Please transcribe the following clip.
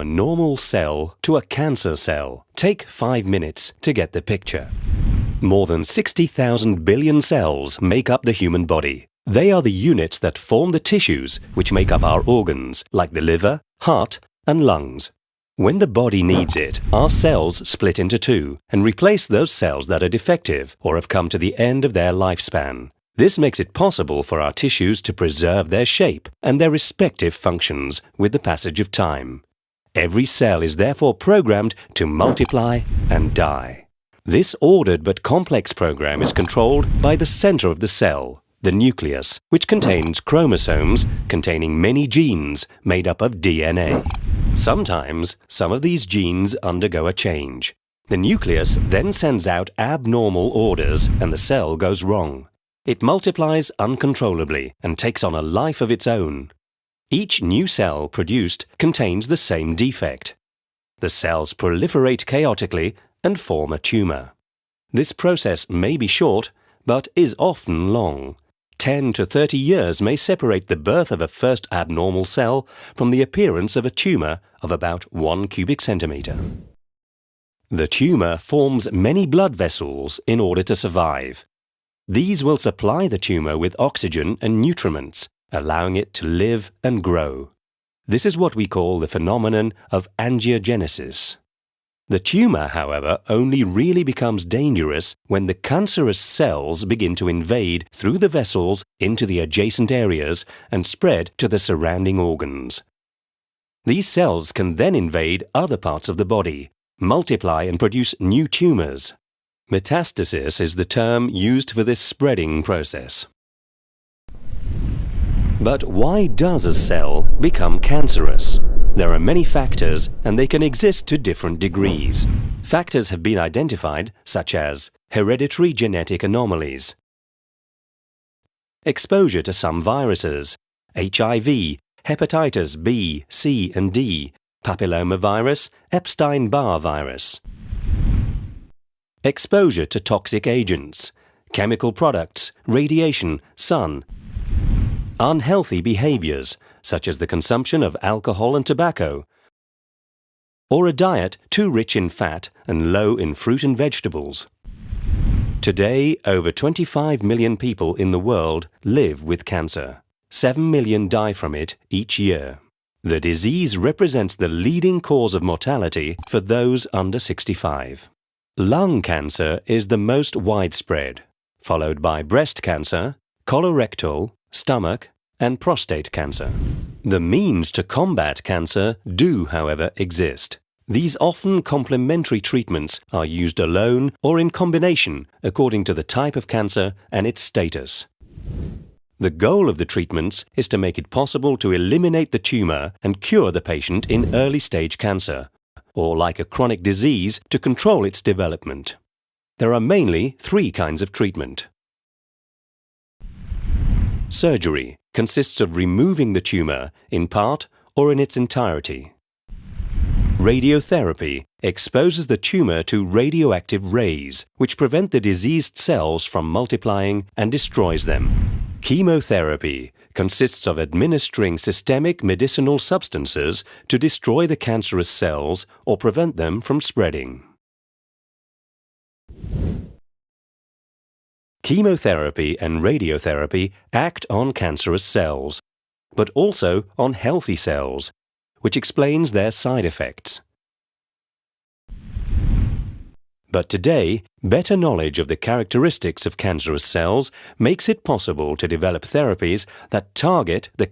a normal cell to a cancer cell. Take 5 minutes to get the picture. More than 60,000 billion cells make up the human body. They are the units that form the tissues which make up our organs, like the liver, heart, and lungs. When the body needs it, our cells split into two and replace those cells that are defective or have come to the end of their lifespan. This makes it possible for our tissues to preserve their shape and their respective functions with the passage of time. Every cell is therefore programmed to multiply and die. This ordered but complex program is controlled by the center of the cell, the nucleus, which contains chromosomes containing many genes made up of DNA. Sometimes, some of these genes undergo a change. The nucleus then sends out abnormal orders and the cell goes wrong. It multiplies uncontrollably and takes on a life of its own. Each new cell produced contains the same defect. The cells proliferate chaotically and form a tumor. This process may be short, but is often long. 10 to 30 years may separate the birth of a first abnormal cell from the appearance of a tumor of about 1 cubic centimeter. The tumor forms many blood vessels in order to survive. These will supply the tumor with oxygen and nutriments, allowing it to live and grow. This is what we call the phenomenon of angiogenesis. The tumor, however, only really becomes dangerous when the cancerous cells begin to invade through the vessels into the adjacent areas and spread to the surrounding organs. These cells can then invade other parts of the body, multiply and produce new tumors. Metastasis is the term used for this spreading process. But why does a cell become cancerous? There are many factors, and they can exist to different degrees. Factors have been identified, such as hereditary genetic anomalies, exposure to some viruses, HIV, hepatitis B, C, and D, papillomavirus, Epstein-Barr virus, exposure to toxic agents, chemical products, radiation, sun, unhealthy behaviors, such as the consumption of alcohol and tobacco, or a diet too rich in fat and low in fruit and vegetables. Today, over 25 million people in the world live with cancer. 7 million die from it each year. The disease represents the leading cause of mortality for those under 65. Lung cancer is the most widespread, followed by breast cancer, colorectal, stomach, and prostate cancer. The means to combat cancer do, however, exist. These often complementary treatments are used alone or in combination according to the type of cancer and its status. The goal of the treatments is to make it possible to eliminate the tumor and cure the patient in early-stage cancer, or like a chronic disease, to control its development. There are mainly 3 kinds of treatment. Surgery consists of removing the tumor in part or in its entirety. Radiotherapy exposes the tumor to radioactive rays, which prevent the diseased cells from multiplying and destroys them. Chemotherapy consists of administering systemic medicinal substances to destroy the cancerous cells or prevent them from spreading. Chemotherapy and radiotherapy act on cancerous cells, but also on healthy cells, which explains their side effects. But today, better knowledge of the characteristics of cancerous cells makes it possible to develop therapies that target the